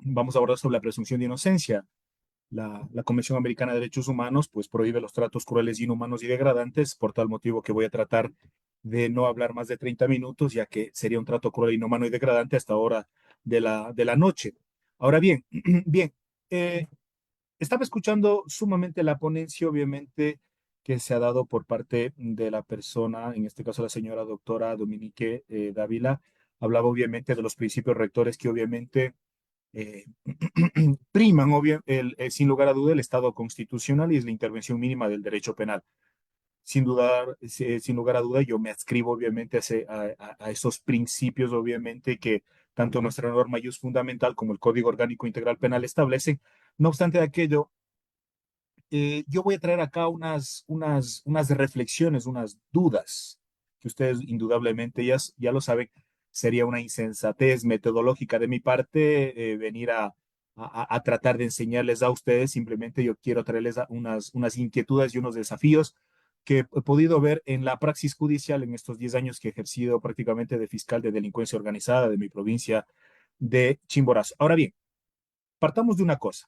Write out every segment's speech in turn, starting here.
vamos a abordar sobre la presunción de inocencia. La Convención Americana de Derechos Humanos pues prohíbe los tratos crueles, inhumanos y degradantes, por tal motivo que voy a tratar de no hablar más de 30 minutos, ya que sería un trato cruel, inhumano y degradante hasta hora de la noche. Ahora bien, bien, eh, estaba escuchando sumamente la ponencia, obviamente, que se ha dado por parte de la persona, en este caso la señora doctora Dominique Dávila. Hablaba obviamente de los principios rectores que obviamente eh, priman, sin lugar a duda, el Estado constitucional y es la intervención mínima del derecho penal. Sin dudar, sin lugar a duda, yo me adscribo obviamente a esos principios, obviamente, que tanto nuestra norma es fundamental como el Código Orgánico Integral Penal establecen. No obstante aquello, yo voy a traer acá unas reflexiones, unas dudas, que ustedes indudablemente ya lo saben, sería una insensatez metodológica de mi parte venir a tratar de enseñarles a ustedes, simplemente yo quiero traerles unas inquietudes y unos desafíos que he podido ver en la praxis judicial en estos 10 años que he ejercido prácticamente de fiscal de delincuencia organizada de mi provincia de Chimborazo. Ahora bien, partamos de una cosa.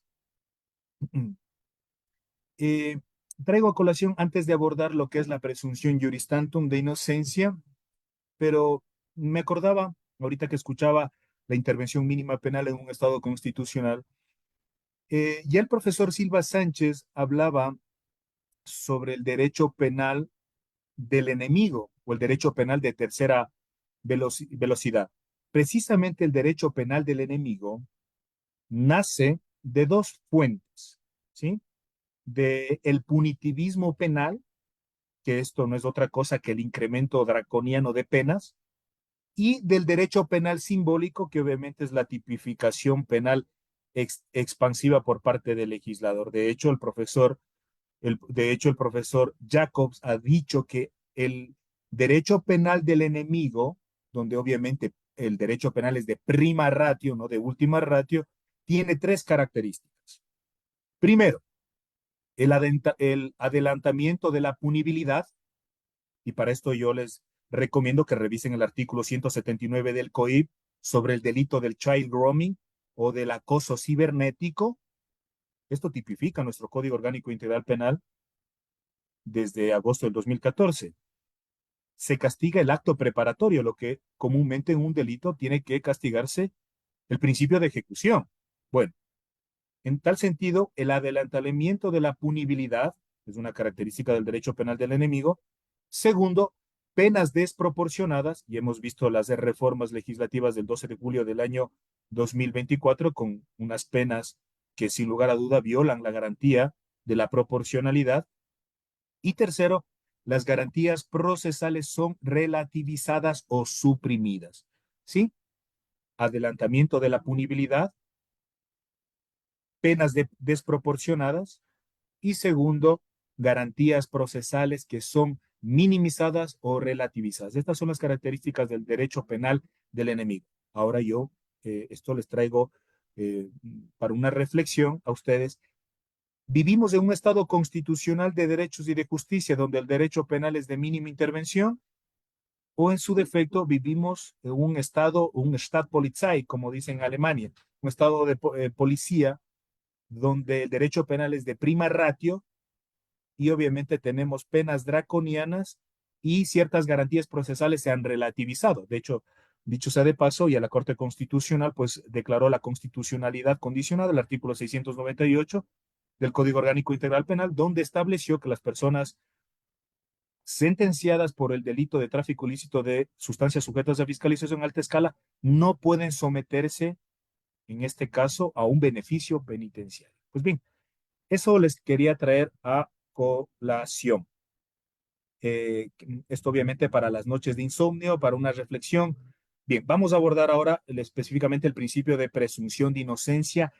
Eh, Traigo a colación antes de abordar lo que es la presunción juris tantum de inocencia, pero me acordaba, ahorita que escuchaba la intervención mínima penal en un Estado constitucional, ya el profesor Silva Sánchez hablaba sobre el derecho penal del enemigo o el derecho penal de tercera velocidad. Precisamente el derecho penal del enemigo nace de dos fuentes, ¿sí? De el punitivismo penal, que esto no es otra cosa que el incremento draconiano de penas, y del derecho penal simbólico, que obviamente es la tipificación penal expansiva por parte del legislador. De hecho, el profesor Jacobs ha dicho que el derecho penal del enemigo, donde obviamente el derecho penal es de prima ratio, no de última ratio, tiene tres características. Primero, el adelantamiento de la punibilidad, y para esto yo les recomiendo que revisen el artículo 179 del COIP sobre el delito del child grooming o del acoso cibernético. Esto tipifica nuestro Código Orgánico Integral Penal desde agosto del 2014. Se castiga el acto preparatorio, lo que comúnmente en un delito tiene que castigarse el principio de ejecución. Bueno, en tal sentido, el adelantamiento de la punibilidad es una característica del derecho penal del enemigo. Segundo, penas desproporcionadas, y hemos visto las reformas legislativas del 12 de julio del año 2024 con unas penas que sin lugar a duda violan la garantía de la proporcionalidad. Y tercero, las garantías procesales son relativizadas o suprimidas. ¿Sí? Adelantamiento de la punibilidad, penas desproporcionadas y segundo, garantías procesales que son minimizadas o relativizadas. Estas son las características del derecho penal del enemigo. Ahora yo esto les traigo eh, para una reflexión a ustedes. Vivimos en un Estado constitucional de derechos y de justicia donde el derecho penal es de mínima intervención o en su defecto vivimos en un Estado, un Staatspolizei, como dicen en Alemania, un Estado de policía donde el derecho penal es de prima ratio y obviamente tenemos penas draconianas y ciertas garantías procesales se han relativizado. De hecho, dicho sea de paso, y a la Corte Constitucional pues declaró la constitucionalidad condicionada, el artículo 698 del Código Orgánico Integral Penal, donde estableció que las personas sentenciadas por el delito de tráfico ilícito de sustancias sujetas a fiscalización en alta escala no pueden someterse, en este caso, a un beneficio penitenciario. Pues bien, eso les quería traer a colación. Esto obviamente para las noches de insomnio, para una reflexión. Bien, vamos a abordar ahora específicamente el principio de presunción de inocencia.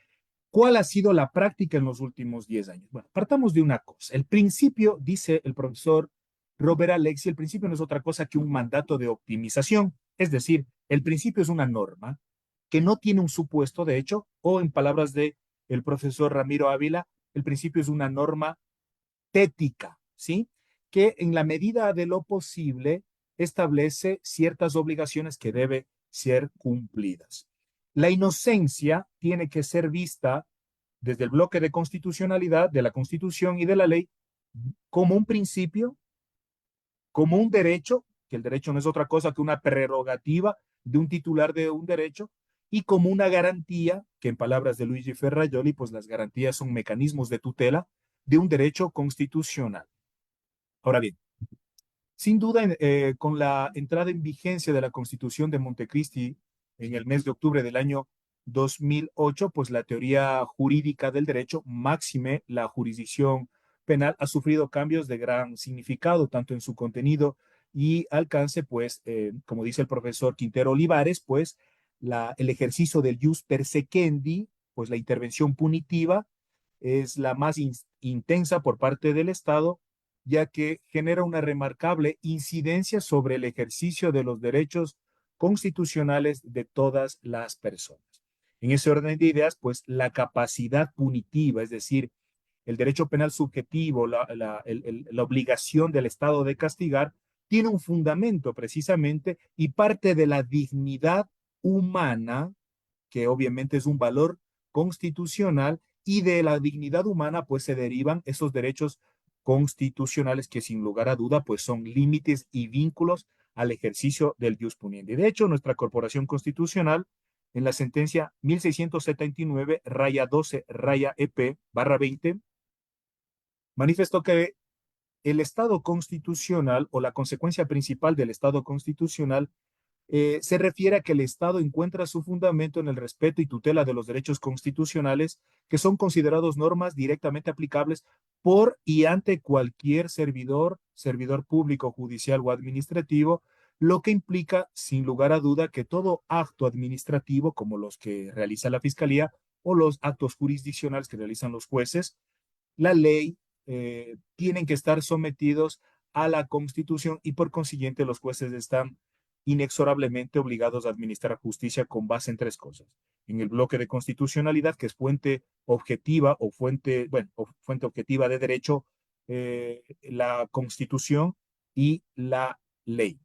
¿Cuál ha sido la práctica en los últimos 10 años? Bueno, partamos de una cosa. El principio, dice el profesor Robert Alexi, el principio no es otra cosa que un mandato de optimización. Es decir, el principio es una norma que no tiene un supuesto, de hecho, o en palabras de el profesor Ramiro Ávila, el principio es una norma tética, ¿sí? Que en la medida de lo posible establece ciertas obligaciones que deben ser cumplidas. La inocencia tiene que ser vista desde el bloque de constitucionalidad, de la Constitución y de la ley, como un principio, como un derecho, que el derecho no es otra cosa que una prerrogativa de un titular de un derecho, y como una garantía, que en palabras de Luigi Ferrajoli, pues las garantías son mecanismos de tutela de un derecho constitucional. Ahora bien, sin duda, con la entrada en vigencia de la Constitución de Montecristi en el mes de octubre del año 2008, pues la teoría jurídica del derecho, máxime la jurisdicción penal, ha sufrido cambios de gran significado, tanto en su contenido y alcance, pues, como dice el profesor Quintero Olivares, pues, el ejercicio del jus persequendi, pues la intervención punitiva, es la más intensa por parte del Estado, ya que genera una remarcable incidencia sobre el ejercicio de los derechos constitucionales de todas las personas. En ese orden de ideas, pues la capacidad punitiva, es decir, el derecho penal subjetivo, la obligación del Estado de castigar, tiene un fundamento precisamente y parte de la dignidad humana, que obviamente es un valor constitucional, y de la dignidad humana pues se derivan esos derechos constitucionales que sin lugar a duda pues son límites y vínculos al ejercicio del jus puniendi. De hecho, nuestra Corporación Constitucional en la sentencia 1679 raya 12 raya EP barra 20 manifestó que el Estado constitucional o la consecuencia principal del Estado constitucional se refiere a que el Estado encuentra su fundamento en el respeto y tutela de los derechos constitucionales que son considerados normas directamente aplicables por y ante cualquier servidor, servidor público, judicial o administrativo, lo que implica, sin lugar a duda, que todo acto administrativo, como los que realiza la Fiscalía o los actos jurisdiccionales que realizan los jueces, la ley, tienen que estar sometidos a la Constitución y por consiguiente los jueces están inexorablemente obligados a administrar justicia con base en tres cosas. En el bloque de constitucionalidad, que es fuente objetiva o fuente, bueno, o fuente objetiva de derecho, la Constitución y la ley.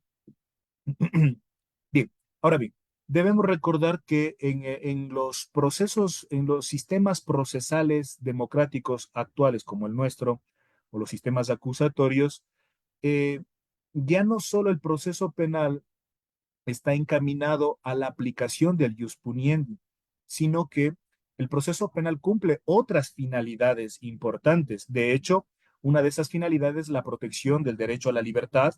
Bien, ahora bien, debemos recordar que en los procesos, en los sistemas procesales democráticos actuales como el nuestro, o los sistemas acusatorios, eh, ya no solo el proceso penal está encaminado a la aplicación del jus puniendi, sino que el proceso penal cumple otras finalidades importantes. De hecho, una de esas finalidades es la protección del derecho a la libertad,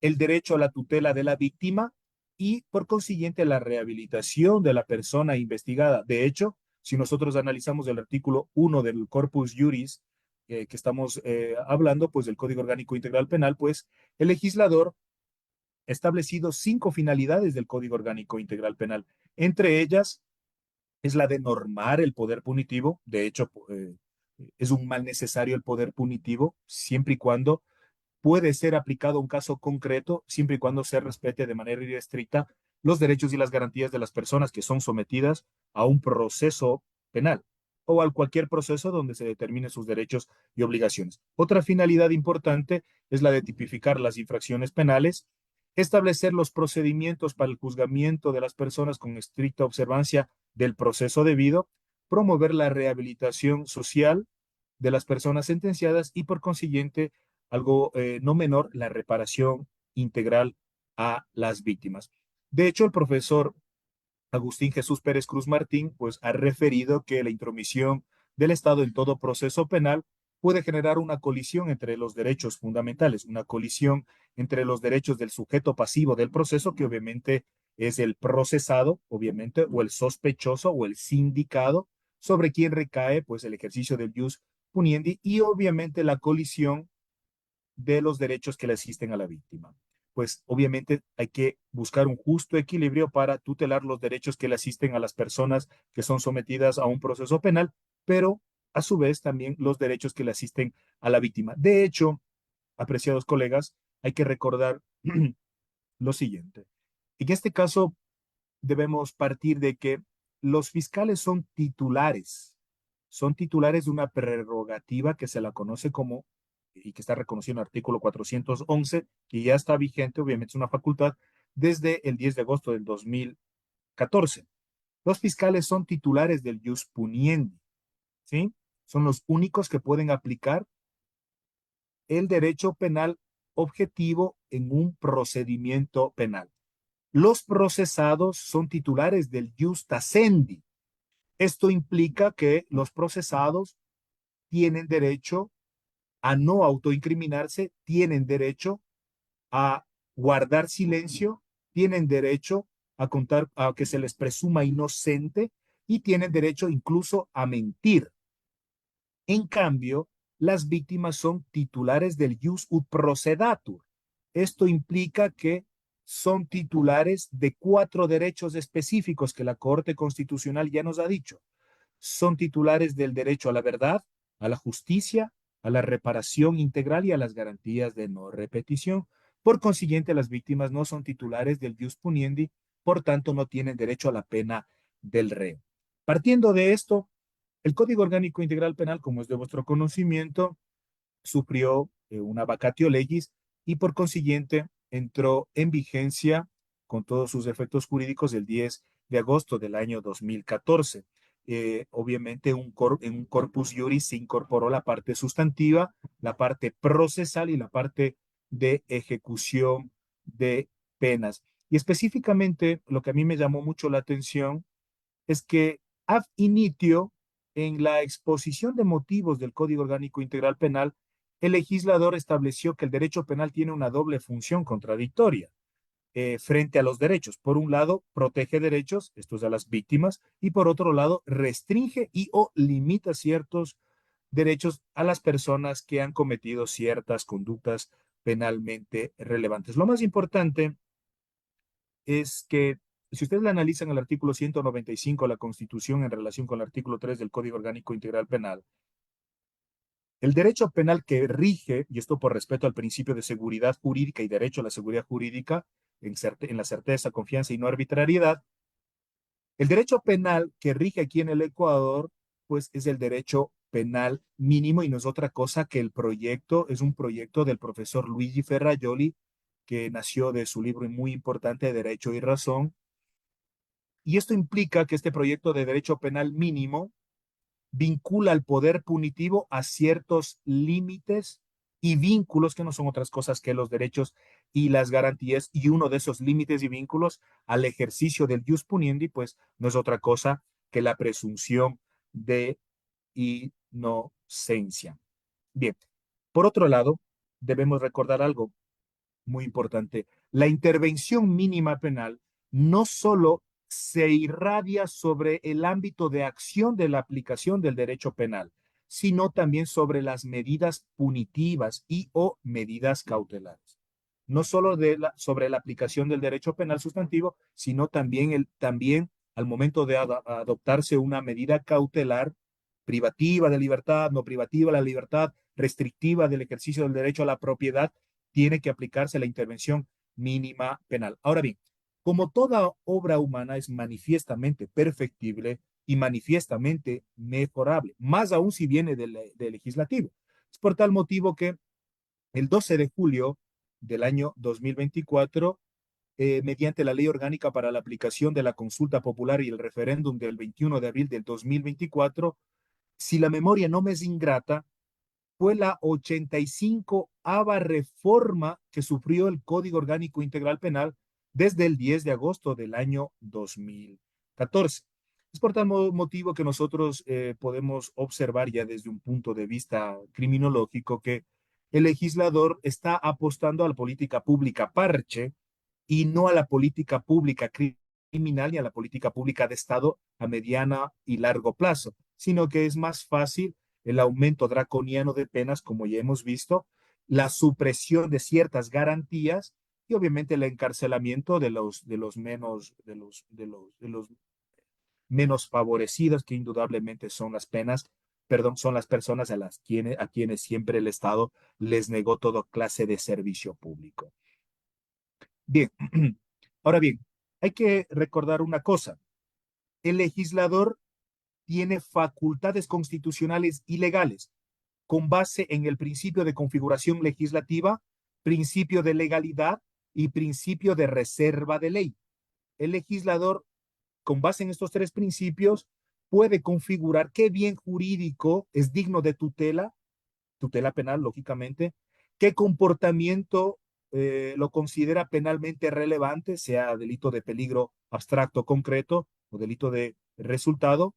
el derecho a la tutela de la víctima y, por consiguiente, la rehabilitación de la persona investigada. De hecho, si nosotros analizamos el artículo 1 del Corpus Juris, que estamos hablando, pues del Código Orgánico Integral Penal, pues el legislador ha establecido 5 finalidades del Código Orgánico Integral Penal. Entre ellas es la de normar el poder punitivo. De hecho, es un mal necesario el poder punitivo, siempre y cuando puede ser aplicado a un caso concreto, siempre y cuando se respete de manera irrestricta los derechos y las garantías de las personas que son sometidas a un proceso penal o a cualquier proceso donde se determinen sus derechos y obligaciones. Otra finalidad importante es la de tipificar las infracciones penales, establecer los procedimientos para el juzgamiento de las personas con estricta observancia del proceso debido, promover la rehabilitación social de las personas sentenciadas y por consiguiente algo no menor, la reparación integral a las víctimas. De hecho, el profesor Agustín Jesús Pérez Cruz Martín, pues ha referido que la intromisión del Estado en todo proceso penal puede generar una colisión entre los derechos fundamentales, una colisión entre los derechos del sujeto pasivo del proceso, que obviamente es el procesado, obviamente, o el sospechoso o el sindicado, sobre quien recae pues el ejercicio del jus puniendi, y obviamente la colisión de los derechos que le asisten a la víctima. Pues obviamente hay que buscar un justo equilibrio para tutelar los derechos que le asisten a las personas que son sometidas a un proceso penal, pero a su vez también los derechos que le asisten a la víctima. De hecho, apreciados colegas, hay que recordar lo siguiente. En este caso, debemos partir de que los fiscales son titulares de una prerrogativa que se la conoce como, y que está reconocido en el artículo 411, que ya está vigente, obviamente es una facultad, desde el 10 de agosto del 2014. Los fiscales son titulares del jus puniendi, ¿sí? Son los únicos que pueden aplicar el derecho penal objetivo en un procedimiento penal. Los procesados son titulares del jus tascendi. Esto implica que los procesados tienen derecho a no autoincriminarse, tienen derecho a guardar silencio, tienen derecho a contar a que se les presuma inocente y tienen derecho incluso a mentir. En cambio, las víctimas son titulares del jus ut procedatur. Esto implica que son titulares de 4 derechos específicos que la Corte Constitucional ya nos ha dicho. Son titulares del derecho a la verdad, a la justicia, a la reparación integral y a las garantías de no repetición. Por consiguiente, las víctimas no son titulares del jus puniendi, por tanto, no tienen derecho a la pena del reo. Partiendo de esto, el Código Orgánico Integral Penal, como es de vuestro conocimiento, sufrió una vacatio legis y por consiguiente entró en vigencia con todos sus efectos jurídicos el 10 de agosto del año 2014. Obviamente en un corpus juris se incorporó la parte sustantiva, la parte procesal y la parte de ejecución de penas. Y específicamente lo que a mí me llamó mucho la atención es que ab initio, en la exposición de motivos del Código Orgánico Integral Penal, el legislador estableció que el derecho penal tiene una doble función contradictoria frente a los derechos. Por un lado, protege derechos, estos a las víctimas, y por otro lado, restringe y o limita ciertos derechos a las personas que han cometido ciertas conductas penalmente relevantes. Lo más importante es que si ustedes la analizan el artículo 195 de la Constitución en relación con el artículo 3 del Código Orgánico Integral Penal, el derecho penal que rige, y esto por respeto al principio de seguridad jurídica y derecho a la seguridad jurídica, en la certeza, confianza y no arbitrariedad, el derecho penal que rige aquí en el Ecuador, pues es el derecho penal mínimo y no es otra cosa que el proyecto, es un proyecto del profesor Luigi Ferrajoli, que nació de su libro muy importante, Derecho y Razón. Y esto implica que este proyecto de derecho penal mínimo vincula al poder punitivo a ciertos límites y vínculos que no son otras cosas que los derechos y las garantías, y uno de esos límites y vínculos al ejercicio del jus puniendi, pues no es otra cosa que la presunción de inocencia. Bien, por otro lado, debemos recordar algo muy importante. La intervención mínima penal no solo se irradia sobre el ámbito de acción de la aplicación del derecho penal, sino también sobre las medidas punitivas y o medidas cautelares. No solo sobre la aplicación del derecho penal sustantivo, sino también al momento de adoptarse una medida cautelar privativa de libertad, no privativa de la libertad, restrictiva del ejercicio del derecho a la propiedad, tiene que aplicarse la intervención mínima penal. Ahora bien, como toda obra humana es manifiestamente perfectible y manifiestamente mejorable, más aún si viene del legislativo. Es por tal motivo que el 12 de julio del año 2024, mediante la Ley Orgánica para la aplicación de la consulta popular y el referéndum del 21 de abril del 2024, si la memoria no me es ingrata, fue la 85ª reforma que sufrió el Código Orgánico Integral Penal desde el 10 de agosto del año 2014. Es por tal motivo que nosotros podemos observar ya desde un punto de vista criminológico que el legislador está apostando a la política pública parche y no a la política pública criminal ni a la política pública de Estado a mediana y largo plazo, sino que es más fácil el aumento draconiano de penas, como ya hemos visto, la supresión de ciertas garantías y obviamente el encarcelamiento de los menos favorecidos, que indudablemente son las penas, perdón, son las personas a quienes siempre el Estado les negó toda clase de servicio público. Bien, ahora bien, hay que recordar una cosa. El legislador tiene facultades constitucionales y legales con base en el principio de configuración legislativa, principio de legalidad y principio de reserva de ley. El legislador con base en estos tres principios, puede configurar qué bien jurídico es digno de tutela, tutela penal, lógicamente, qué comportamiento lo considera penalmente relevante, sea delito de peligro abstracto concreto o delito de resultado,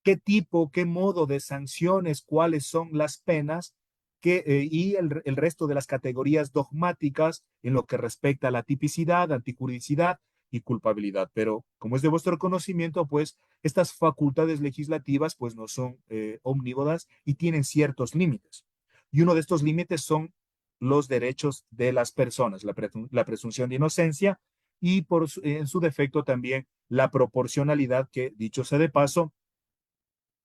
qué tipo, qué modo de sanciones, cuáles son las penas y el resto de las categorías dogmáticas en lo que respecta a la tipicidad, anticuridicidad y culpabilidad. Pero como es de vuestro conocimiento, pues estas facultades legislativas pues no son omnívodas y tienen ciertos límites. Y uno de estos límites son los derechos de las personas, la presunción de inocencia y en su defecto también la proporcionalidad que, dicho sea de paso,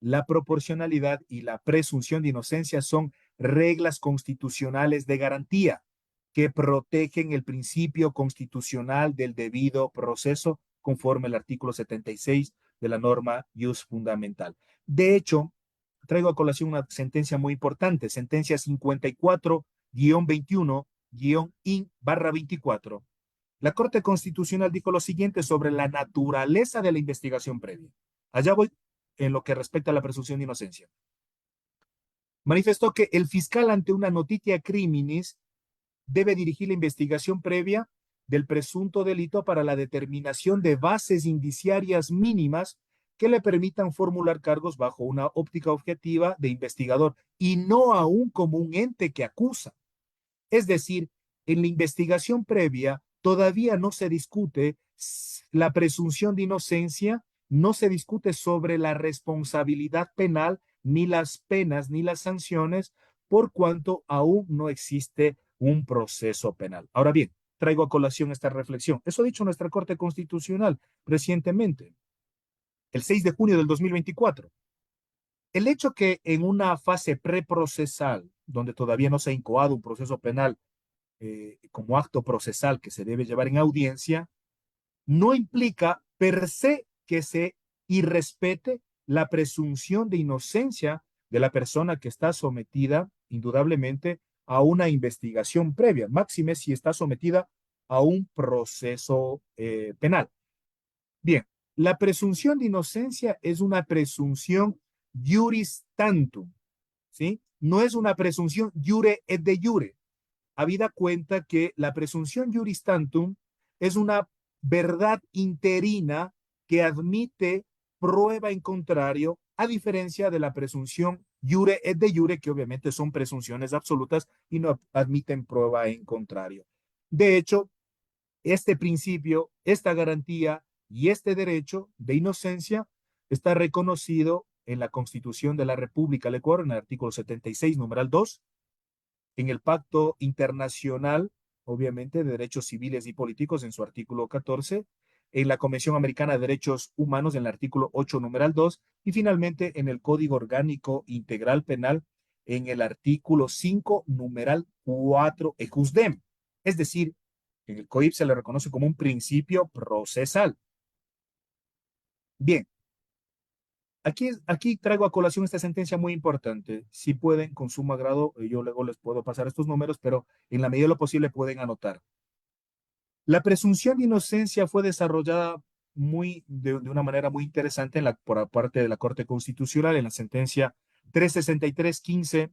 la proporcionalidad y la presunción de inocencia son reglas constitucionales de garantía que protegen el principio constitucional del debido proceso conforme al artículo 76 de la norma Ius Fundamental. De hecho, traigo a colación una sentencia muy importante, sentencia 54-21-IN/24. La Corte Constitucional dijo lo siguiente sobre la naturaleza de la investigación previa. Allá voy en lo que respecta a la presunción de inocencia. Manifestó que el fiscal ante una noticia criminis debe dirigir la investigación previa del presunto delito para la determinación de bases indiciarias mínimas que le permitan formular cargos bajo una óptica objetiva de investigador y no aún como un ente que acusa. Es decir, en la investigación previa todavía no se discute la presunción de inocencia, no se discute sobre la responsabilidad penal, ni las penas, ni las sanciones, por cuanto aún no existe un proceso penal. Ahora bien, traigo a colación esta reflexión. Eso ha dicho nuestra Corte Constitucional recientemente, el 6 de junio del 2024. El hecho que en una fase preprocesal, donde todavía no se ha incoado un proceso penal, como acto procesal que se debe llevar en audiencia, no implica per se que se irrespete la presunción de inocencia de la persona que está sometida, indudablemente, a una investigación previa, máxime si está sometida a un proceso penal. Bien, la presunción de inocencia es una presunción juris tantum, ¿sí? No es una presunción jure et de jure, habida cuenta que la presunción juris tantum es una verdad interina que admite prueba en contrario, a diferencia de la presunción jure et de jure, que obviamente son presunciones absolutas y no admiten prueba en contrario. De hecho, este principio, esta garantía y este derecho de inocencia está reconocido en la Constitución de la República del Ecuador, en el artículo 76, numeral 2, en el Pacto Internacional, obviamente, de Derechos Civiles y Políticos, en su artículo 14, en la Convención Americana de Derechos Humanos, en el artículo 8, numeral 2, y finalmente en el Código Orgánico Integral Penal, en el artículo 5, numeral 4, ejusdem. Es decir, en el COIP se le reconoce como un principio procesal. Bien, aquí traigo a colación esta sentencia muy importante. Si pueden, con sumo agrado, yo luego les puedo pasar estos números, pero en la medida de lo posible pueden anotar. La presunción de inocencia fue desarrollada de una manera muy interesante por parte de la Corte Constitucional en la sentencia 363-15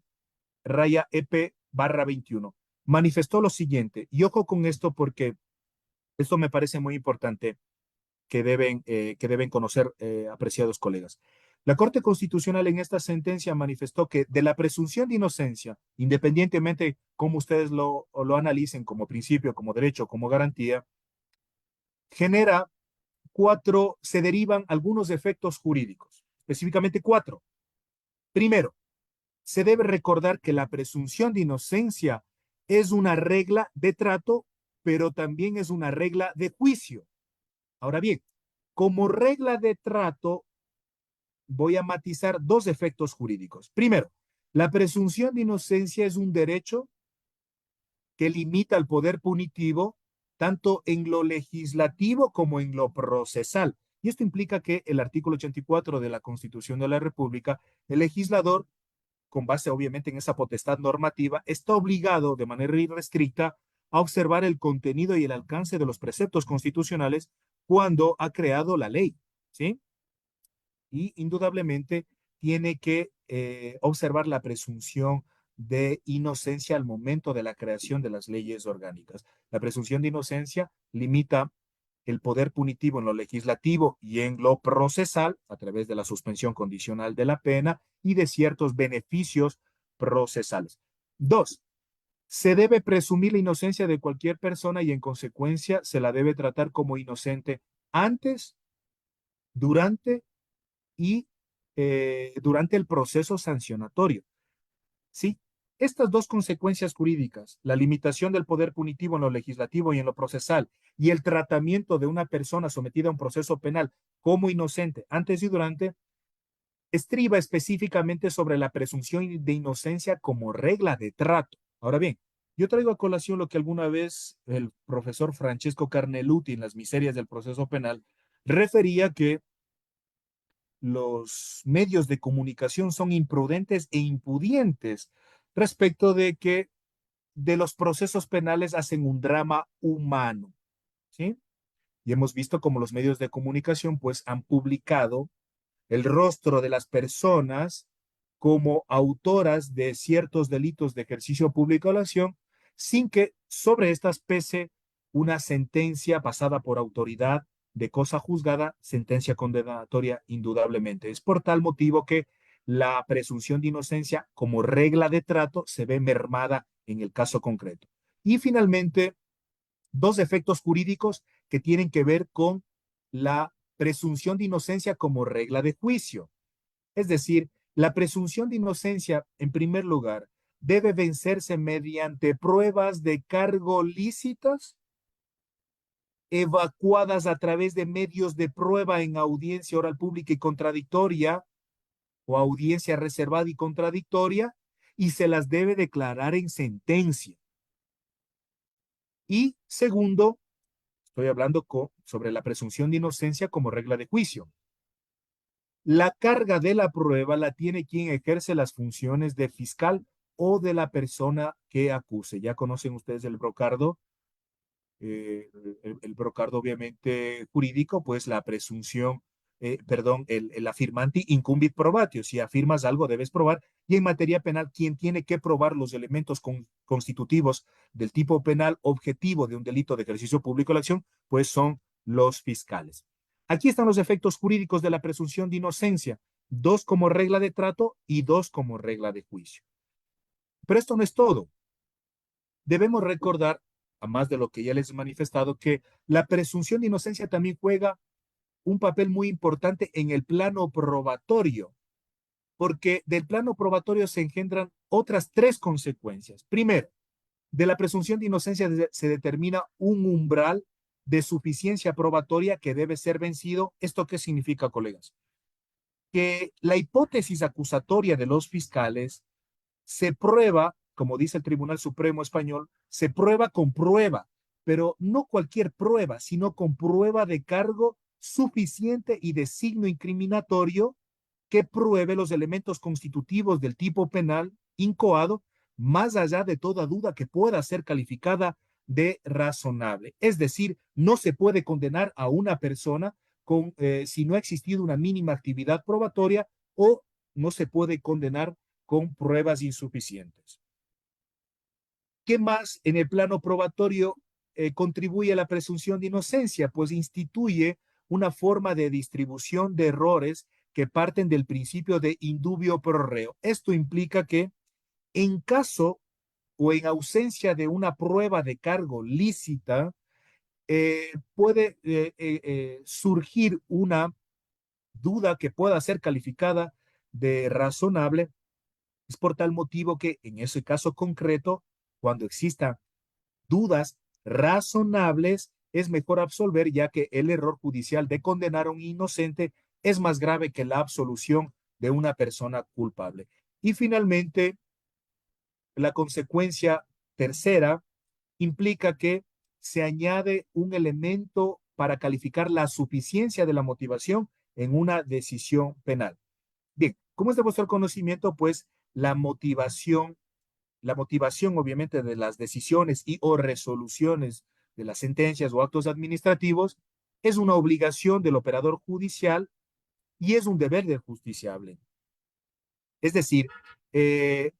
raya EP/21. Manifestó lo siguiente, y ojo con esto porque esto me parece muy importante que deben conocer, apreciados colegas. La Corte Constitucional en esta sentencia manifestó que de la presunción de inocencia, independientemente cómo ustedes lo analicen como principio, como derecho, como garantía, se derivan algunos efectos jurídicos, específicamente cuatro. Primero, se debe recordar que la presunción de inocencia es una regla de trato, pero también es una regla de juicio. Ahora bien, como regla de trato, voy a matizar dos efectos jurídicos. Primero, la presunción de inocencia es un derecho que limita el poder punitivo tanto en lo legislativo como en lo procesal. Y esto implica que el artículo 84 de la Constitución de la República, el legislador, con base obviamente en esa potestad normativa, está obligado de manera irrestricta a observar el contenido y el alcance de los preceptos constitucionales cuando ha creado la ley, ¿sí? Y indudablemente tiene que observar la presunción de inocencia al momento de la creación de las leyes orgánicas. La presunción de inocencia limita el poder punitivo en lo legislativo y en lo procesal a través de la suspensión condicional de la pena y de ciertos beneficios procesales. Dos, se debe presumir la inocencia de cualquier persona y en consecuencia se la debe tratar como inocente antes, durante y durante el proceso sancionatorio. ¿Sí? Estas dos consecuencias jurídicas, la limitación del poder punitivo en lo legislativo y en lo procesal, y el tratamiento de una persona sometida a un proceso penal como inocente antes y durante, estriba específicamente sobre la presunción de inocencia como regla de trato. Ahora bien, yo traigo a colación lo que alguna vez el profesor Francesco Carneluti en Las miserias del proceso penal refería que los medios de comunicación son imprudentes e impudientes respecto de que de los procesos penales hacen un drama humano, ¿sí? Y hemos visto cómo los medios de comunicación pues han publicado el rostro de las personas como autoras de ciertos delitos de ejercicio público de la acción sin que sobre estas pese una sentencia pasada por autoridad de cosa juzgada, sentencia condenatoria indudablemente. Es por tal motivo que la presunción de inocencia como regla de trato se ve mermada en el caso concreto. Y finalmente, dos efectos jurídicos que tienen que ver con la presunción de inocencia como regla de juicio. Es decir, la presunción de inocencia, en primer lugar, debe vencerse mediante pruebas de cargo lícitas, evacuadas a través de medios de prueba en audiencia oral pública y contradictoria o audiencia reservada y contradictoria, y se las debe declarar en sentencia. Y segundo, estoy hablando sobre la presunción de inocencia como regla de juicio. La carga de la prueba la tiene quien ejerce las funciones de fiscal o de la persona que acuse. Ya conocen ustedes el brocardo, el brocardo obviamente jurídico, pues la presunción, perdón, el afirmante incumbit probatio. Si afirmas algo, debes probar. Y en materia penal, quien tiene que probar los elementos constitutivos del tipo penal objetivo de un delito de ejercicio público de la acción, pues son los fiscales. Aquí están los efectos jurídicos de la presunción de inocencia, dos como regla de trato y dos como regla de juicio. Pero esto no es todo. Debemos recordar, a más de lo que ya les he manifestado, que la presunción de inocencia también juega un papel muy importante en el plano probatorio, porque del plano probatorio se engendran otras tres consecuencias. Primero, de la presunción de inocencia se determina un umbral de suficiencia probatoria que debe ser vencido. ¿Esto qué significa, colegas? Que la hipótesis acusatoria de los fiscales se prueba, como dice el Tribunal Supremo Español, se prueba con prueba, pero no cualquier prueba, sino con prueba de cargo suficiente y de signo incriminatorio que pruebe los elementos constitutivos del tipo penal incoado, más allá de toda duda que pueda ser calificada de razonable. Es decir, no se puede condenar a una persona si no ha existido una mínima actividad probatoria o no se puede condenar con pruebas insuficientes. ¿Qué más en el plano probatorio contribuye a la presunción de inocencia? Pues instituye una forma de distribución de errores que parten del principio de indubio pro reo. Esto implica que en caso o en ausencia de una prueba de cargo lícita, puede surgir una duda que pueda ser calificada de razonable. Es por tal motivo que en ese caso concreto, cuando existan dudas razonables, es mejor absolver, ya que el error judicial de condenar a un inocente es más grave que la absolución de una persona culpable. Y finalmente, la consecuencia tercera implica que se añade un elemento para calificar la suficiencia de la motivación en una decisión penal. Bien, ¿cómo es de vuestro conocimiento? Pues la motivación obviamente de las decisiones y o resoluciones de las sentencias o actos administrativos es una obligación del operador judicial y es un deber del justiciable. Es decir,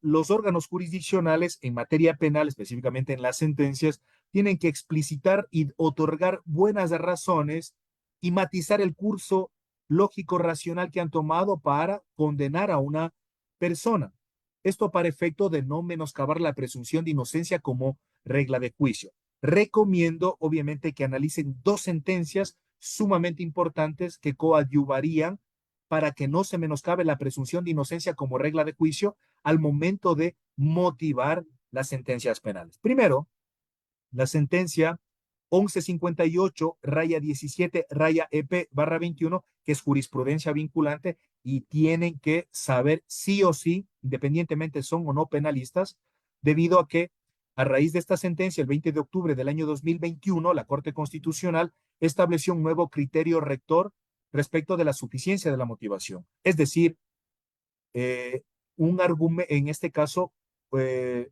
los órganos jurisdiccionales en materia penal, específicamente en las sentencias, tienen que explicitar y otorgar buenas razones y matizar el curso lógico racional que han tomado para condenar a una persona. Esto para efecto de no menoscabar la presunción de inocencia como regla de juicio. Recomiendo, obviamente, que analicen dos sentencias sumamente importantes que coadyuvarían para que no se menoscabe la presunción de inocencia como regla de juicio al momento de motivar las sentencias penales. Primero, la sentencia 1158 raya 17 raya EP barra 21, que es jurisprudencia vinculante y tienen que saber sí o sí, independientemente son o no penalistas, debido a que a raíz de esta sentencia, el 20 de octubre del año 2021, la Corte Constitucional estableció un nuevo criterio rector respecto de la suficiencia de la motivación. Es decir, eh, un argumento, en este caso, eh,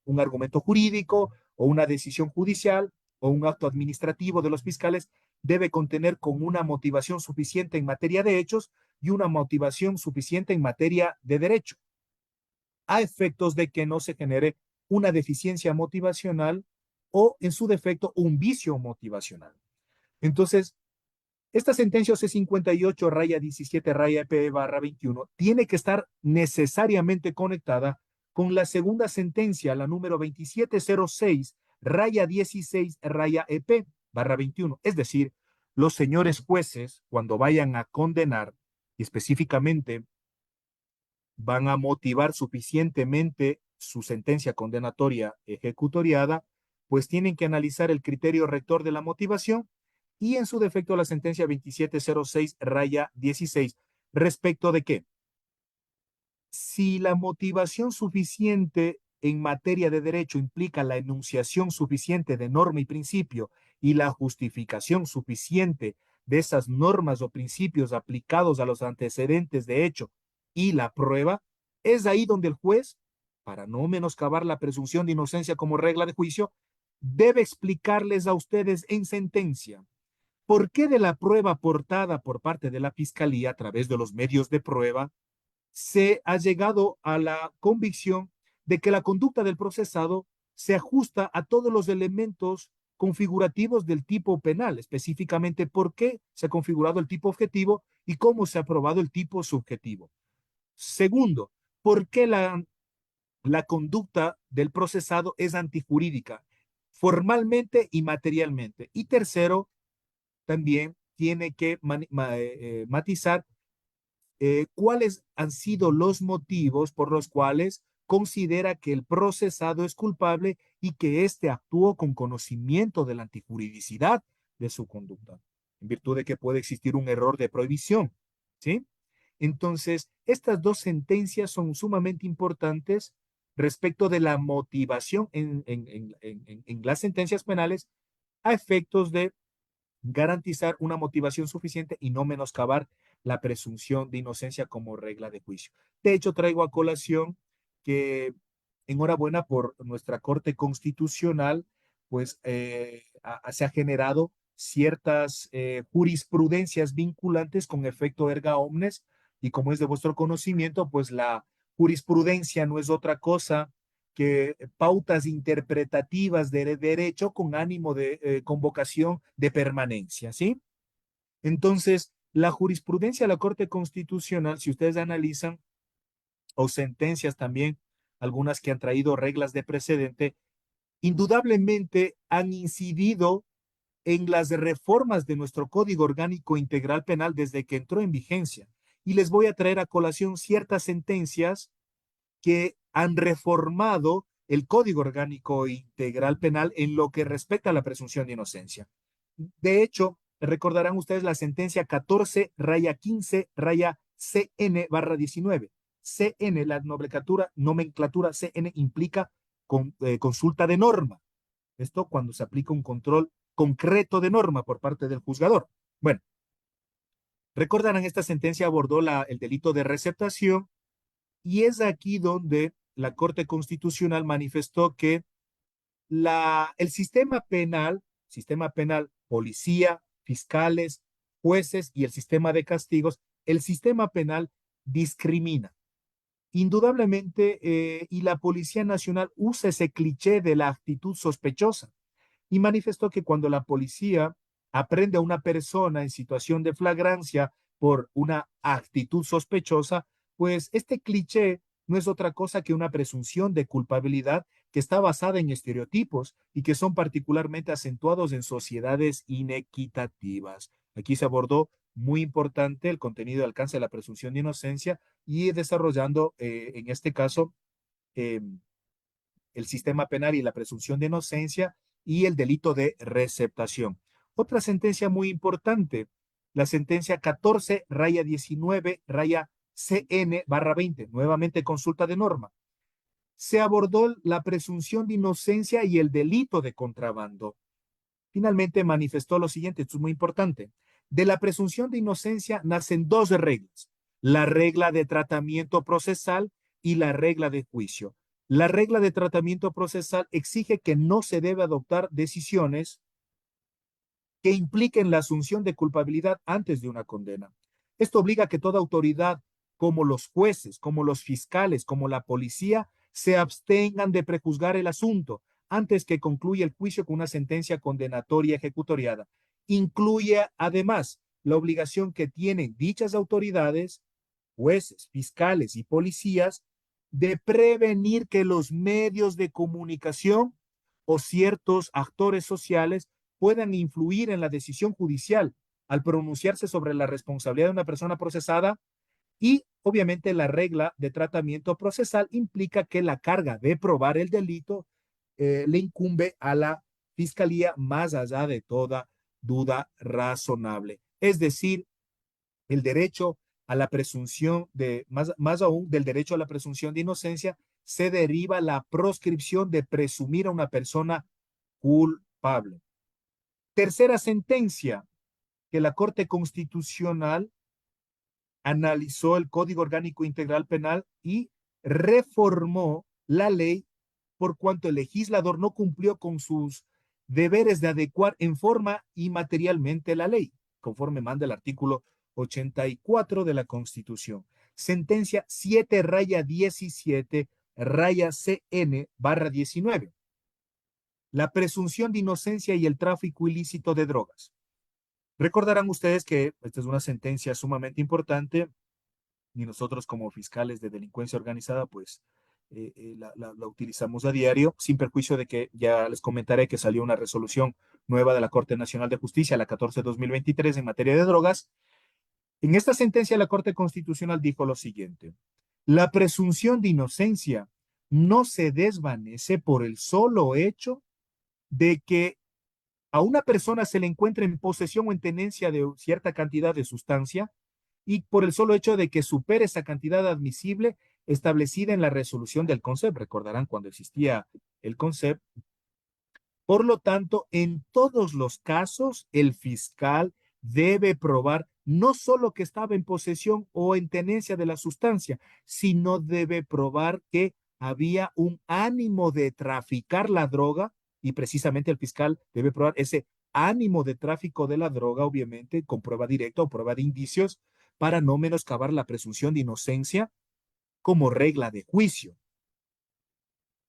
un argumento jurídico o una decisión judicial o un acto administrativo de los fiscales debe contener con una motivación suficiente en materia de hechos y una motivación suficiente en materia de derecho, a efectos de que no se genere una deficiencia motivacional o, en su defecto, un vicio motivacional. Entonces, esta sentencia C58 raya 17 raya PE barra 21 tiene que estar necesariamente conectada con la segunda sentencia, la número 2706 raya 16 raya EP barra 21. Es decir, los señores jueces, cuando vayan a condenar, y específicamente van a motivar suficientemente su sentencia condenatoria ejecutoriada, pues tienen que analizar el criterio rector de la motivación y en su defecto la sentencia 2706 raya 16 respecto de qué. Si la motivación suficiente en materia de derecho implica la enunciación suficiente de norma y principio y la justificación suficiente de esas normas o principios aplicados a los antecedentes de hecho y la prueba, es ahí donde el juez, para no menoscabar la presunción de inocencia como regla de juicio, debe explicarles a ustedes en sentencia por qué de la prueba aportada por parte de la fiscalía a través de los medios de prueba se ha llegado a la convicción de que la conducta del procesado se ajusta a todos los elementos configurativos del tipo penal, específicamente por qué se ha configurado el tipo objetivo y cómo se ha aprobado el tipo subjetivo. Segundo, por qué la conducta del procesado es antijurídica, formalmente y materialmente. Y tercero, también tiene que matizar cuáles han sido los motivos por los cuales considera que el procesado es culpable y que éste actuó con conocimiento de la antijuridicidad de su conducta, en virtud de que puede existir un error de prohibición, ¿sí? Entonces, estas dos sentencias son sumamente importantes respecto de la motivación en las sentencias penales a efectos de garantizar una motivación suficiente y no menoscabar la presunción de inocencia como regla de juicio. De hecho, traigo a colación que enhorabuena por nuestra Corte Constitucional, pues se ha generado ciertas jurisprudencias vinculantes con efecto erga omnes y como es de vuestro conocimiento, pues la jurisprudencia no es otra cosa que pautas interpretativas de derecho con ánimo de convocación de permanencia, ¿sí? Entonces, la jurisprudencia de la Corte Constitucional, si ustedes analizan, o sentencias también, algunas que han traído reglas de precedente, indudablemente han incidido en las reformas de nuestro Código Orgánico Integral Penal desde que entró en vigencia. Y les voy a traer a colación ciertas sentencias que han reformado el Código Orgánico Integral Penal en lo que respecta a la presunción de inocencia. De hecho, recordarán ustedes la sentencia 14 raya 15 raya CN barra 19. CN, la nomenclatura CN implica consulta de norma. Esto cuando se aplica un control concreto de norma por parte del juzgador. Bueno, recordarán, esta sentencia abordó el delito de receptación y es aquí donde la Corte Constitucional manifestó que el sistema penal, policía, fiscales, jueces y el sistema de castigos, el sistema penal discrimina. Indudablemente, y la Policía Nacional usa ese cliché de la actitud sospechosa y manifestó que cuando la policía aprende a una persona en situación de flagrancia por una actitud sospechosa, pues este cliché no es otra cosa que una presunción de culpabilidad que está basada en estereotipos y que son particularmente acentuados en sociedades inequitativas. Aquí se abordó muy importante el contenido de alcance de la presunción de inocencia y desarrollando en este caso eh, el sistema penal y la presunción de inocencia y el delito de receptación. Otra sentencia muy importante, la sentencia 14 raya 19 raya CN barra 20, nuevamente consulta de norma. Se abordó la presunción de inocencia y el delito de contrabando. Finalmente manifestó lo siguiente, esto es muy importante. De la presunción de inocencia nacen dos reglas, la regla de tratamiento procesal y la regla de juicio. La regla de tratamiento procesal exige que no se debe adoptar decisiones que impliquen la asunción de culpabilidad antes de una condena. Esto obliga a que toda autoridad, como los jueces, como los fiscales, como la policía, se abstengan de prejuzgar el asunto antes que concluya el juicio con una sentencia condenatoria ejecutoriada. Incluye además la obligación que tienen dichas autoridades, jueces, fiscales y policías, de prevenir que los medios de comunicación o ciertos actores sociales puedan influir en la decisión judicial al pronunciarse sobre la responsabilidad de una persona procesada y obviamente la regla de tratamiento procesal implica que la carga de probar el delito le incumbe a la fiscalía más allá de toda duda razonable. Es decir, el derecho a la presunción de, más aún del derecho a la presunción de inocencia, se deriva la proscripción de presumir a una persona culpable. Tercera sentencia, que la Corte Constitucional analizó el Código Orgánico Integral Penal y reformó la ley por cuanto el legislador no cumplió con sus deberes de adecuar en forma y materialmente la ley, conforme manda el artículo 84 de la Constitución. Sentencia 7 raya 17 raya CN barra 19. La presunción de inocencia y el tráfico ilícito de drogas. Recordarán ustedes que esta es una sentencia sumamente importante y nosotros como fiscales de delincuencia organizada, pues la utilizamos a diario, sin perjuicio de que ya les comentaré que salió una resolución nueva de la Corte Nacional de Justicia, la 14-2023, en materia de drogas. En esta sentencia, la Corte Constitucional dijo lo siguiente: la presunción de inocencia no se desvanece por el solo hecho de que a una persona se le encuentre en posesión o en tenencia de cierta cantidad de sustancia y por el solo hecho de que supere esa cantidad admisible establecida en la resolución del CONCEP. Recordarán cuando existía el CONCEP. Por lo tanto, en todos los casos, el fiscal debe probar no solo que estaba en posesión o en tenencia de la sustancia, sino debe probar que había un ánimo de traficar la droga y precisamente el fiscal debe probar ese ánimo de tráfico de la droga, obviamente, con prueba directa o prueba de indicios, para no menoscabar la presunción de inocencia como regla de juicio.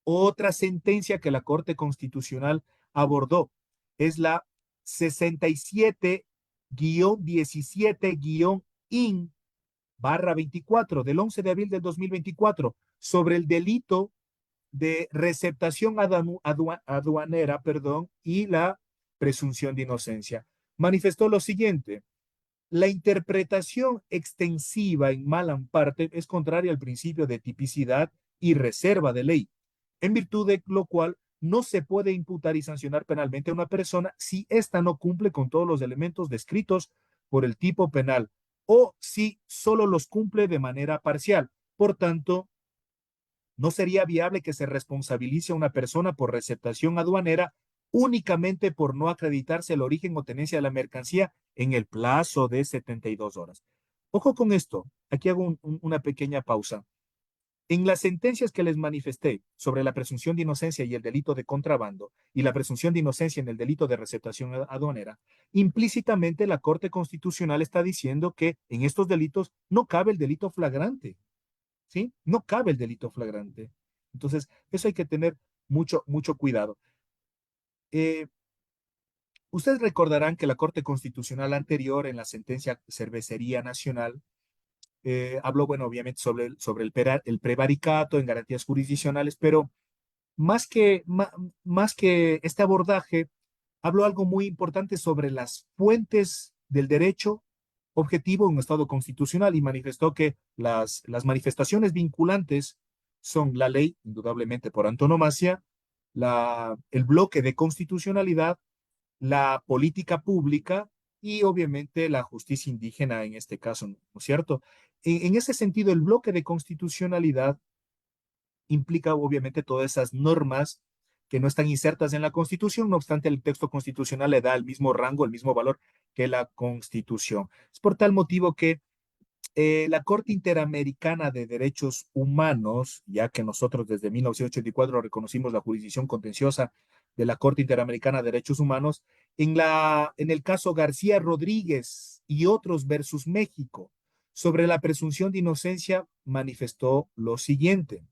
Otra sentencia que la Corte Constitucional abordó es la 67-17-IN barra 24 del 11 de abril del 2024 sobre el delito de receptación aduanera, y la presunción de inocencia. Manifestó lo siguiente: la interpretación extensiva en mala parte es contraria al principio de tipicidad y reserva de ley, en virtud de lo cual no se puede imputar y sancionar penalmente a una persona si ésta no cumple con todos los elementos descritos por el tipo penal o si solo los cumple de manera parcial. Por tanto, no sería viable que se responsabilice a una persona por receptación aduanera únicamente por no acreditarse el origen o tenencia de la mercancía en el plazo de 72 horas. Ojo con esto, aquí hago una pequeña pausa. En las sentencias que les manifesté sobre la presunción de inocencia y el delito de contrabando y la presunción de inocencia en el delito de receptación aduanera, implícitamente la Corte Constitucional está diciendo que en estos delitos no cabe el delito flagrante, ¿sí? No cabe el delito flagrante. Entonces, eso hay que tener mucho cuidado. Eh, Ustedes recordarán que la Corte Constitucional anterior, en la sentencia Cervecería Nacional, habló, bueno, obviamente sobre el prevaricato en garantías jurisdiccionales, pero más que este abordaje, habló algo muy importante sobre las fuentes del derecho objetivo en un Estado constitucional y manifestó que las manifestaciones vinculantes son la ley, indudablemente por antonomasia, el bloque de constitucionalidad, la política pública y obviamente la justicia indígena en este caso, ¿no es cierto? En ese sentido, el bloque de constitucionalidad implica obviamente todas esas normas que no están insertas en la Constitución, no obstante el texto constitucional le da el mismo rango, el mismo valor que la Constitución. Es por tal motivo que la Corte Interamericana de Derechos Humanos, ya que nosotros desde 1984 reconocimos la jurisdicción contenciosa de la Corte Interamericana de Derechos Humanos, en el caso García Rodríguez y otros versus México, sobre la presunción de inocencia, manifestó lo siguiente.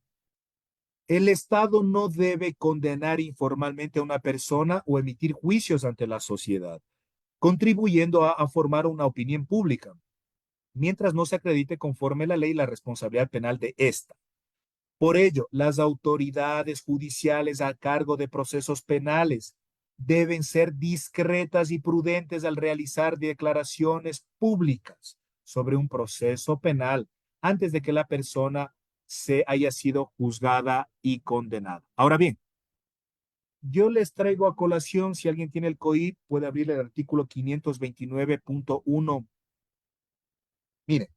El Estado no debe condenar informalmente a una persona o emitir juicios ante la sociedad, contribuyendo a formar una opinión pública mientras no se acredite conforme la ley la responsabilidad penal de esta. Por ello, las autoridades judiciales a cargo de procesos penales deben ser discretas y prudentes al realizar declaraciones públicas sobre un proceso penal antes de que la persona se haya sido juzgada y condenada. Ahora bien, yo les traigo a colación, si alguien tiene el COIP, puede abrir el artículo 529.1. Mire,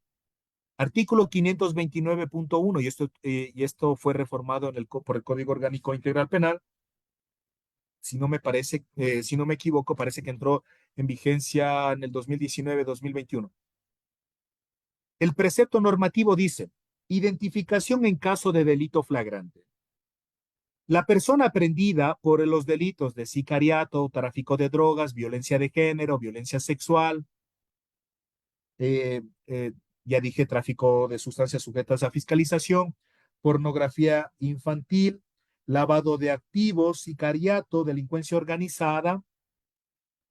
artículo 529.1, y esto fue reformado por el Código Orgánico Integral Penal. Si no me equivoco, parece que entró en vigencia en el 2019-2021. El precepto normativo dice, identificación en caso de delito flagrante. La persona prendida por los delitos de sicariato, tráfico de drogas, violencia de género, violencia sexual, eh, eh, ya dije, tráfico de sustancias sujetas a fiscalización, pornografía infantil, lavado de activos, sicariato, delincuencia organizada,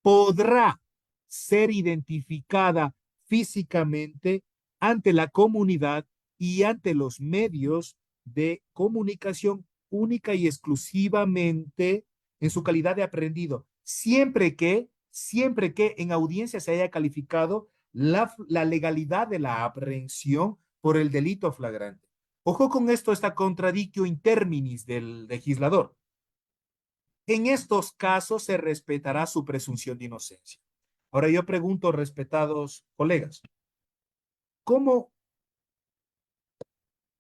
podrá ser identificada físicamente ante la comunidad y ante los medios de comunicación única y exclusivamente en su calidad de aprendido, siempre que en audiencia se haya calificado la legalidad de la aprehensión por el delito flagrante. Ojo con esto, esta contradictio in terminis del legislador. En estos casos se respetará su presunción de inocencia. Ahora yo pregunto, respetados colegas, ¿cómo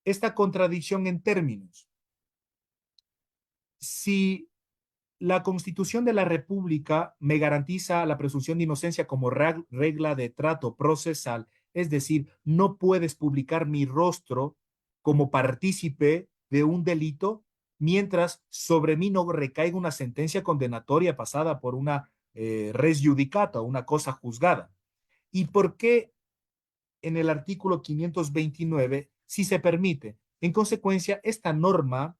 esta contradicción en términos? Si la Constitución de la República me garantiza la presunción de inocencia como regla de trato procesal, es decir, no puedes publicar mi rostro como partícipe de un delito mientras sobre mí no recaiga una sentencia condenatoria pasada por una res judicata, una cosa juzgada. ¿Y por qué en el artículo 529 sí se permite? En consecuencia, esta norma,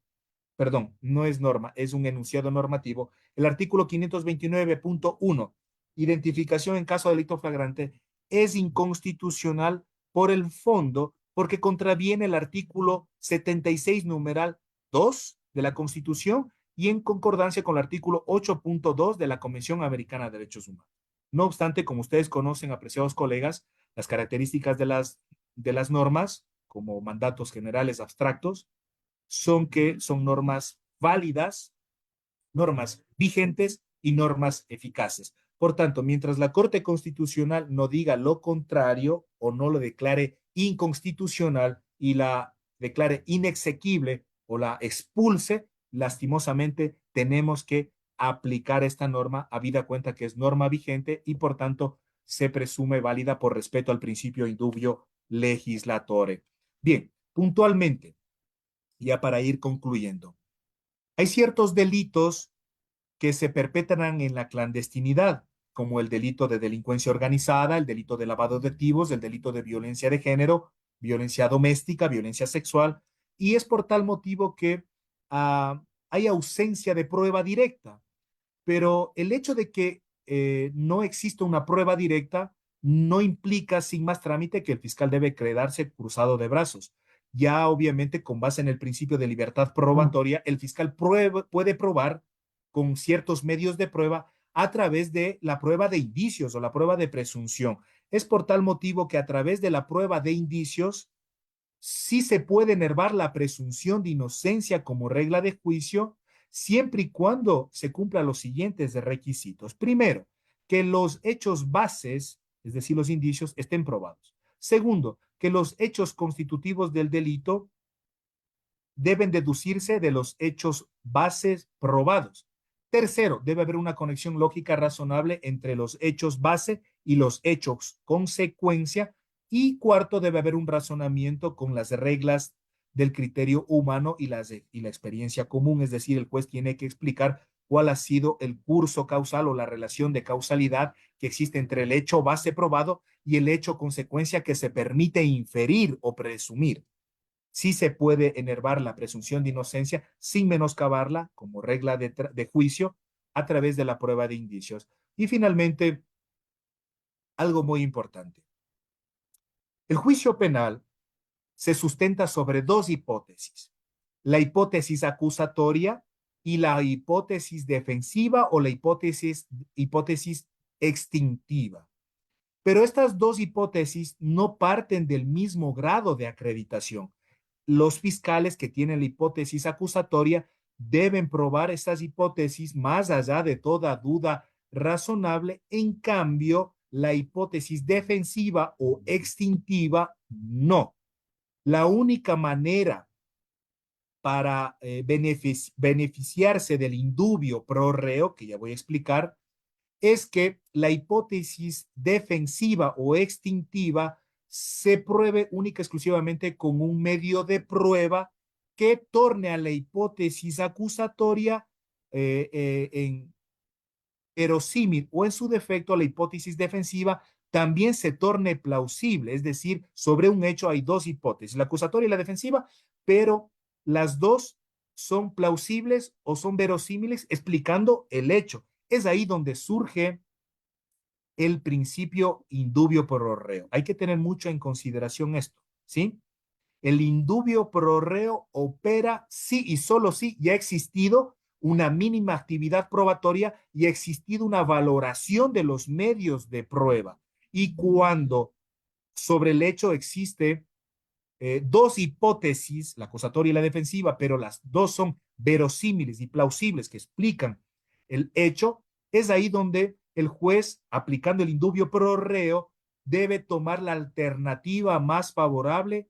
perdón, no es norma, es un enunciado normativo, el artículo 529.1, identificación en caso de delito flagrante, es inconstitucional por el fondo, porque contraviene el artículo 76, numeral 2 de la Constitución y en concordancia con el artículo 8.2 de la Convención Americana de Derechos Humanos. No obstante, como ustedes conocen, apreciados colegas, las características de las normas, como mandatos generales abstractos, son que son normas válidas, normas vigentes y normas eficaces. Por tanto, mientras la Corte Constitucional no diga lo contrario o no lo declare inconstitucional y la declare inexequible o la expulse, lastimosamente tenemos que aplicar esta norma habida cuenta que es norma vigente y por tanto se presume válida por respeto al principio indubio legislatore. Bien, puntualmente, Ya para ir concluyendo, hay ciertos delitos que se perpetran en la clandestinidad, como el delito de delincuencia organizada, el delito de lavado de activos, el delito de violencia de género, violencia doméstica, violencia sexual, y es por tal motivo que hay ausencia de prueba directa. Pero el hecho de que no exista una prueba directa no implica sin más trámite que el fiscal debe quedarse cruzado de brazos. Ya obviamente con base en el principio de libertad probatoria, el fiscal puede probar con ciertos medios de prueba a través de la prueba de indicios o la prueba de presunción. Es por tal motivo que a través de la prueba de indicios sí se puede enervar la presunción de inocencia como regla de juicio siempre y cuando se cumplan los siguientes requisitos. Primero, que los hechos bases, es decir, los indicios, estén probados. Segundo, que los hechos constitutivos del delito deben deducirse de los hechos bases probados. Tercero, debe haber una conexión lógica razonable entre los hechos base y los hechos consecuencia. Y cuarto, debe haber un razonamiento con las reglas del criterio humano y la experiencia común, es decir, el juez tiene que explicar cuál ha sido el curso causal o la relación de causalidad que existe entre el hecho base probado y el hecho consecuencia que se permite inferir o presumir. Sí se puede enervar la presunción de inocencia sin menoscabarla como regla de juicio a través de la prueba de indicios. Y finalmente, algo muy importante. El juicio penal se sustenta sobre dos hipótesis. La hipótesis acusatoria y la hipótesis defensiva o la hipótesis extintiva. Pero estas dos hipótesis no parten del mismo grado de acreditación. Los fiscales que tienen la hipótesis acusatoria deben probar estas hipótesis más allá de toda duda razonable. En cambio, la hipótesis defensiva o extintiva no. La única manera para beneficiarse del indubio pro reo, que ya voy a explicar, es que la hipótesis defensiva o extintiva se pruebe única y exclusivamente con un medio de prueba que torne a la hipótesis acusatoria en verosímil o en su defecto la hipótesis defensiva también se torne plausible, es decir, sobre un hecho hay dos hipótesis, la acusatoria y la defensiva, pero las dos son plausibles o son verosímiles explicando el hecho. Es ahí donde surge el principio indubio pro reo. Hay que tener mucho en consideración esto, ¿sí? El indubio pro reo opera sí y solo si ya ha existido una mínima actividad probatoria y ha existido una valoración de los medios de prueba. Y cuando sobre el hecho existe dos hipótesis, la acusatoria y la defensiva, pero las dos son verosímiles y plausibles que explican el hecho, es ahí donde el juez, aplicando el indubio pro reo, debe tomar la alternativa más favorable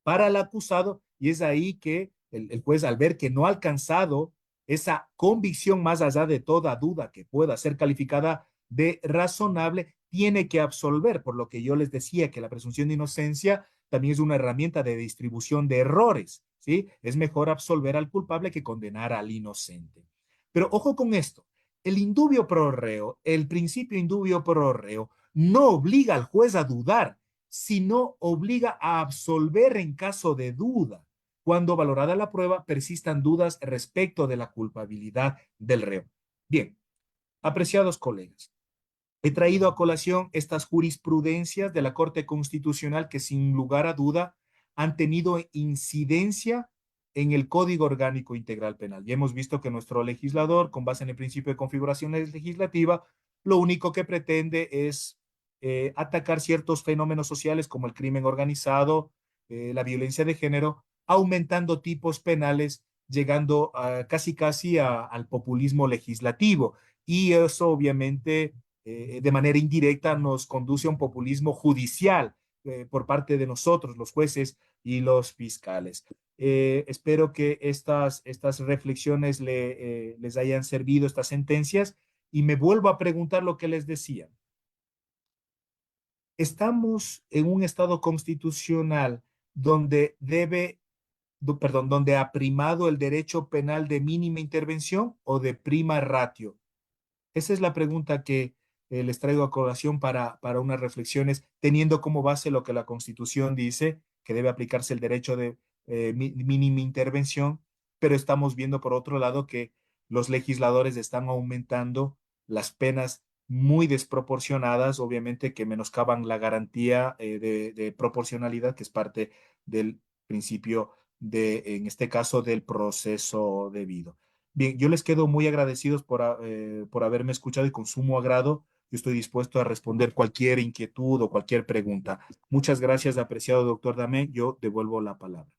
para el acusado y es ahí que el juez, al ver que no ha alcanzado esa convicción más allá de toda duda que pueda ser calificada de razonable, tiene que absolver, por lo que yo les decía que la presunción de inocencia también es una herramienta de distribución de errores, ¿sí? Es mejor absolver al culpable que condenar al inocente. Pero ojo con esto, el indubio pro reo, el principio indubio pro reo, no obliga al juez a dudar, sino obliga a absolver en caso de duda, cuando valorada la prueba persistan dudas respecto de la culpabilidad del reo. Bien, apreciados colegas, he traído a colación estas jurisprudencias de la Corte Constitucional que sin lugar a duda han tenido incidencia en el Código Orgánico Integral Penal. Ya hemos visto que nuestro legislador, con base en el principio de configuración legislativa, lo único que pretende es atacar ciertos fenómenos sociales como el crimen organizado, la violencia de género, aumentando tipos penales, llegando al populismo legislativo. Y eso obviamente de manera indirecta nos conduce a un populismo judicial por parte de nosotros, los jueces y los fiscales. Espero que estas reflexiones les hayan servido, estas sentencias, y me vuelvo a preguntar lo que les decía. Estamos en un estado constitucional donde debe perdón, donde ha primado el derecho penal de mínima intervención o de prima ratio. Esa es la pregunta que les traigo a colación para unas reflexiones, teniendo como base lo que la Constitución dice, que debe aplicarse el derecho de mínima intervención, pero estamos viendo por otro lado que los legisladores están aumentando las penas muy desproporcionadas, obviamente que menoscaban la garantía de proporcionalidad, que es parte del principio de, en este caso, del proceso debido. Bien, yo les quedo muy agradecidos por haberme escuchado y con sumo agrado. Yo estoy dispuesto a responder cualquier inquietud o cualquier pregunta. Muchas gracias, apreciado doctor Dame. Yo devuelvo la palabra.